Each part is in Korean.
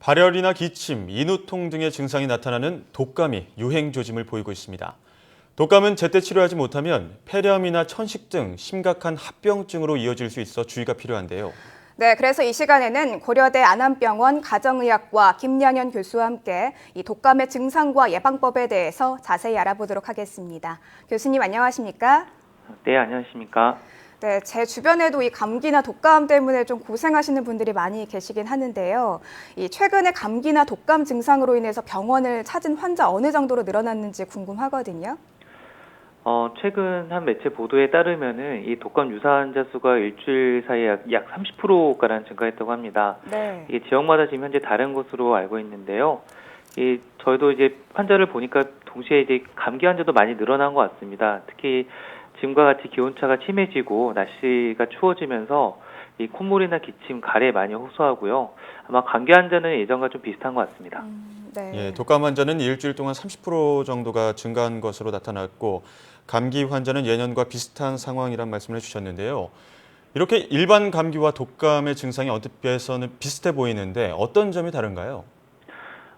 발열이나 기침, 인후통 등의 증상이 나타나는 독감이 유행 조짐을 보이고 있습니다. 독감은 제때 치료하지 못하면 폐렴이나 천식 등 심각한 합병증으로 이어질 수 있어 주의가 필요한데요. 네, 그래서 이 시간에는 고려대 안암병원 가정의학과 김양현 교수와 함께 이 독감의 증상과 예방법에 대해서 자세히 알아보도록 하겠습니다. 교수님 안녕하십니까? 네, 안녕하십니까? 네, 제 주변에도 이 감기나 독감 때문에 좀 고생하시는 분들이 많이 계시긴 하는데요. 이 최근에 감기나 독감 증상으로 인해서 병원을 찾은 환자 어느 정도로 늘어났는지 궁금하거든요. 최근 한 매체 보도에 따르면은 이 독감 유사 환자 수가 일주일 사이에 약 30%가량 증가했다고 합니다. 네. 이게 지역마다 지금 현재 다른 것으로 알고 있는데요. 저희도 이제 환자를 보니까 동시에 이제 감기 환자도 많이 늘어난 것 같습니다. 특히 지금과 같이 기온차가 심해지고 날씨가 추워지면서 이 콧물이나 기침, 가래에 많이 호소하고요. 아마 감기 환자는 예전과 좀 비슷한 것 같습니다. 네. 독감 환자는 일주일 동안 30% 정도가 증가한 것으로 나타났고 감기 환자는 예년과 비슷한 상황이란 말씀을 해주셨는데요. 이렇게 일반 감기와 독감의 증상이 언뜻해서는 비슷해 보이는데 어떤 점이 다른가요?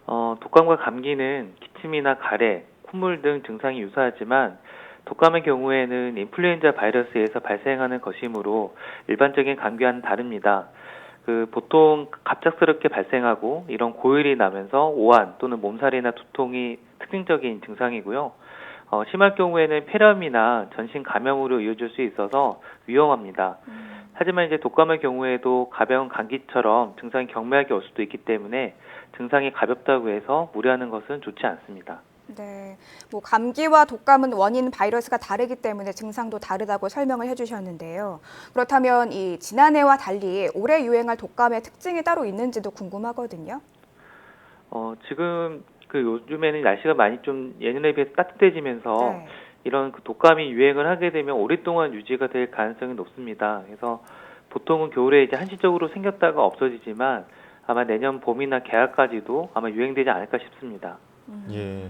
독감과 감기는 기침이나 가래, 콧물 등 증상이 유사하지만 독감의 경우에는 인플루엔자 바이러스에서 발생하는 것이므로 일반적인 감기와는 다릅니다. 보통 갑작스럽게 발생하고 이런 고열이 나면서 오한 또는 몸살이나 두통이 특징적인 증상이고요. 심할 경우에는 폐렴이나 전신 감염으로 이어질 수 있어서 위험합니다. 하지만 이제 독감의 경우에도 가벼운 감기처럼 증상이 경미하게 올 수도 있기 때문에 증상이 가볍다고 해서 무리하는 것은 좋지 않습니다. 네, 감기와 독감은 원인 바이러스가 다르기 때문에 증상도 다르다고 설명을 해주셨는데요. 그렇다면 이 지난해와 달리 올해 유행할 독감의 특징이 따로 있는지도 궁금하거든요. 지금 요즘에는 날씨가 많이 좀 예년에 비해서 따뜻해지면서 네. 이런 독감이 유행을 하게 되면 오랫동안 유지가 될 가능성이 높습니다. 그래서 보통은 겨울에 이제 한시적으로 생겼다가 없어지지만 아마 내년 봄이나 개학까지도 아마 유행되지 않을까 싶습니다. 예,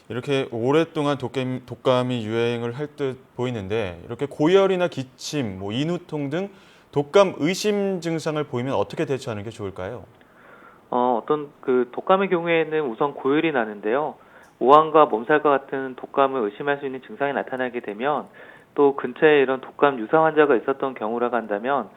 이렇게 오랫동안 독감이 유행을 할 듯 보이는데 이렇게 고열이나 기침, 인후통 등 독감 의심 증상을 보이면 어떻게 대처하는 게 좋을까요? 독감의 경우에는 우선 고열이 나는데요. 오한과 몸살과 같은 독감을 의심할 수 있는 증상이 나타나게 되면 또 근처에 이런 독감 유사 환자가 있었던 경우라고 한다면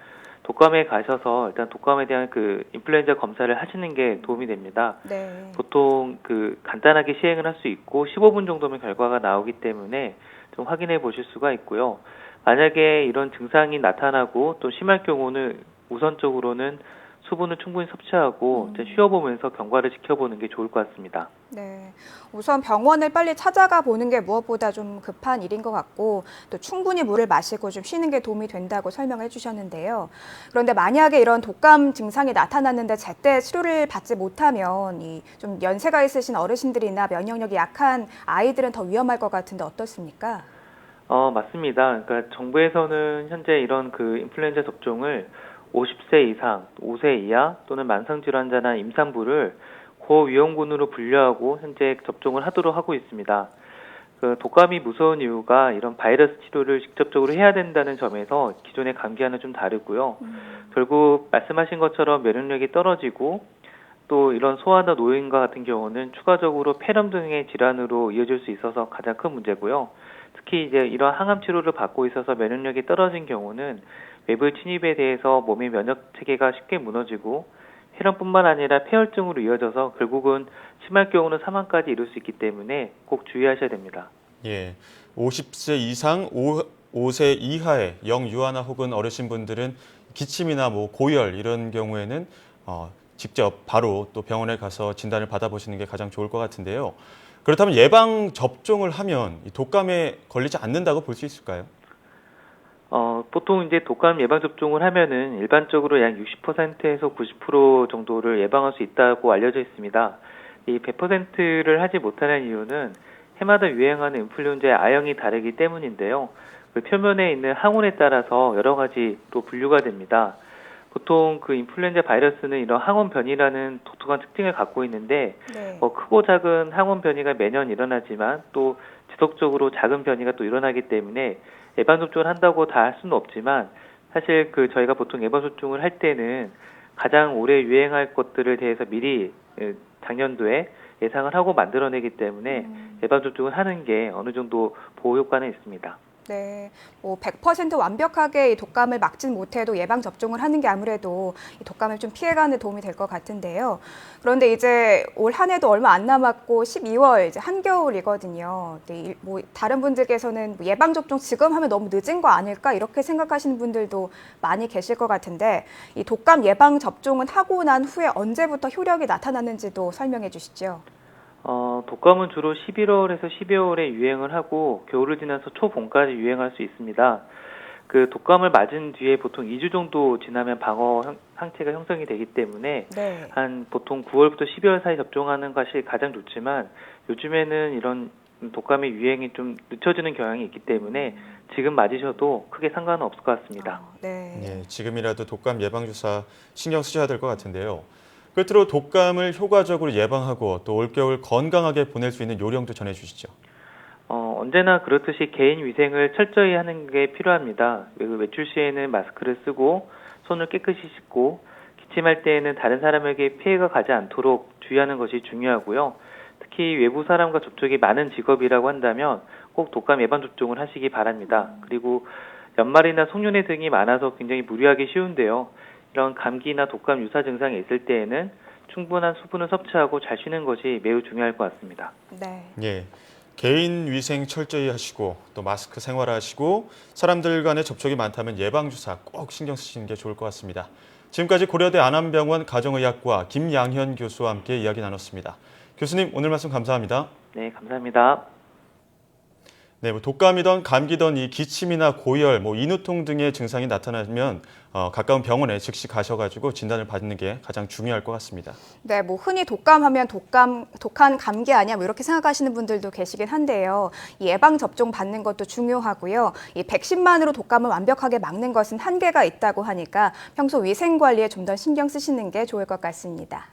독감에 가셔서 일단 독감에 대한 인플루엔자 검사를 하시는 게 도움이 됩니다. 네. 보통 간단하게 시행을 할 수 있고 15분 정도면 결과가 나오기 때문에 좀 확인해 보실 수가 있고요. 만약에 이런 증상이 나타나고 또 심할 경우는 우선적으로는 수분을 충분히 섭취하고 쉬어보면서 경과를 지켜보는 게 좋을 것 같습니다. 네, 우선 병원을 빨리 찾아가 보는 게 무엇보다 좀 급한 일인 것 같고 또 충분히 물을 마시고 좀 쉬는 게 도움이 된다고 설명해 주셨는데요. 그런데 만약에 이런 독감 증상이 나타났는데 제때 치료를 받지 못하면 이 좀 연세가 있으신 어르신들이나 면역력이 약한 아이들은 더 위험할 것 같은데 어떻습니까? 맞습니다. 그러니까 정부에서는 현재 이런 인플루엔자 접종을 50세 이상, 5세 이하 또는 만성질환자나 임산부를 고위험군으로 분류하고 현재 접종을 하도록 하고 있습니다. 독감이 무서운 이유가 이런 바이러스 치료를 직접적으로 해야 된다는 점에서 기존의 감기와는 좀 다르고요. 결국 말씀하신 것처럼 면역력이 떨어지고 또 이런 소아나 노인과 같은 경우는 추가적으로 폐렴 등의 질환으로 이어질 수 있어서 가장 큰 문제고요. 특히 이제 이런 항암 치료를 받고 있어서 면역력이 떨어진 경우는 외부 침입에 대해서 몸의 면역 체계가 쉽게 무너지고 폐렴뿐만 아니라 폐혈증으로 이어져서 결국은 심할 경우는 사망까지 이룰 수 있기 때문에 꼭 주의하셔야 됩니다. 예, 50세 이상 5세 이하의 영유아나 혹은 어르신분들은 기침이나 고열 이런 경우에는 직접 바로 또 병원에 가서 진단을 받아보시는 게 가장 좋을 것 같은데요. 그렇다면 예방 접종을 하면 이 독감에 걸리지 않는다고 볼 수 있을까요? 보통 이제 독감 예방 접종을 하면은 일반적으로 약 60%에서 90% 정도를 예방할 수 있다고 알려져 있습니다. 이 100%를 하지 못하는 이유는 해마다 유행하는 인플루엔자의 아형이 다르기 때문인데요. 표면에 있는 항원에 따라서 여러 가지로 분류가 됩니다. 보통 인플루엔자 바이러스는 이런 항원 변이라는 독특한 특징을 갖고 있는데 네. 크고 작은 항원 변이가 매년 일어나지만 또 지속적으로 작은 변이가 또 일어나기 때문에 예방 접종을 한다고 다 할 수는 없지만 사실 저희가 보통 예방 접종을 할 때는 가장 오래 유행할 것들을 대해서 미리 작년도에 예상을 하고 만들어내기 때문에 예방접종을 하는 게 어느 정도 보호 효과는 있습니다. 네, 뭐 100% 완벽하게 이 독감을 막진 못해도 예방 접종을 하는 게 아무래도 이 독감을 좀 피해가는 데 도움이 될 것 같은데요. 그런데 이제 올 한 해도 얼마 안 남았고 12월 이제 한겨울이거든요. 네, 뭐 다른 분들께서는 예방 접종 지금 하면 너무 늦은 거 아닐까 이렇게 생각하시는 분들도 많이 계실 것 같은데 이 독감 예방 접종은 하고 난 후에 언제부터 효력이 나타나는지도 설명해 주시죠. 독감은 주로 11월에서 12월에 유행을 하고 겨울을 지나서 초봄까지 유행할 수 있습니다. 그 독감을 맞은 뒤에 보통 2주 정도 지나면 방어 상태가 형성이 되기 때문에 네. 한 보통 9월부터 12월 사이 접종하는 것이 가장 좋지만 요즘에는 이런 독감의 유행이 좀 늦춰지는 경향이 있기 때문에 지금 맞으셔도 크게 상관은 없을 것 같습니다. 네. 예, 지금이라도 독감 예방 주사 신경 쓰셔야 될 것 같은데요. 끝으로 독감을 효과적으로 예방하고 또 올겨울 건강하게 보낼 수 있는 요령도 전해주시죠. 언제나 그렇듯이 개인 위생을 철저히 하는 게 필요합니다. 외출 시에는 마스크를 쓰고 손을 깨끗이 씻고 기침할 때에는 다른 사람에게 피해가 가지 않도록 주의하는 것이 중요하고요. 특히 외부 사람과 접촉이 많은 직업이라고 한다면 꼭 독감 예방 접종을 하시기 바랍니다. 그리고 연말이나 송년회 등이 많아서 굉장히 무리하기 쉬운데요. 이런 감기나 독감 유사 증상이 있을 때에는 충분한 수분을 섭취하고 잘 쉬는 것이 매우 중요할 것 같습니다. 네. 예, 개인 위생 철저히 하시고 또 마스크 생활하시고 사람들 간의 접촉이 많다면 예방 주사 꼭 신경 쓰시는 게 좋을 것 같습니다. 지금까지 고려대 안암병원 가정의학과 김양현 교수와 함께 이야기 나눴습니다. 교수님 오늘 말씀 감사합니다. 네, 감사합니다. 네, 뭐 독감이던 감기던 이 기침이나 고열, 인후통 등의 증상이 나타나면 가까운 병원에 즉시 가셔가지고 진단을 받는 게 가장 중요할 것 같습니다. 네, 뭐 흔히 독감하면 독한 감기 아니야 뭐 이렇게 생각하시는 분들도 계시긴 한데요. 이 예방 접종 받는 것도 중요하고요. 이 백신만으로 독감을 완벽하게 막는 것은 한계가 있다고 하니까 평소 위생 관리에 좀 더 신경 쓰시는 게 좋을 것 같습니다.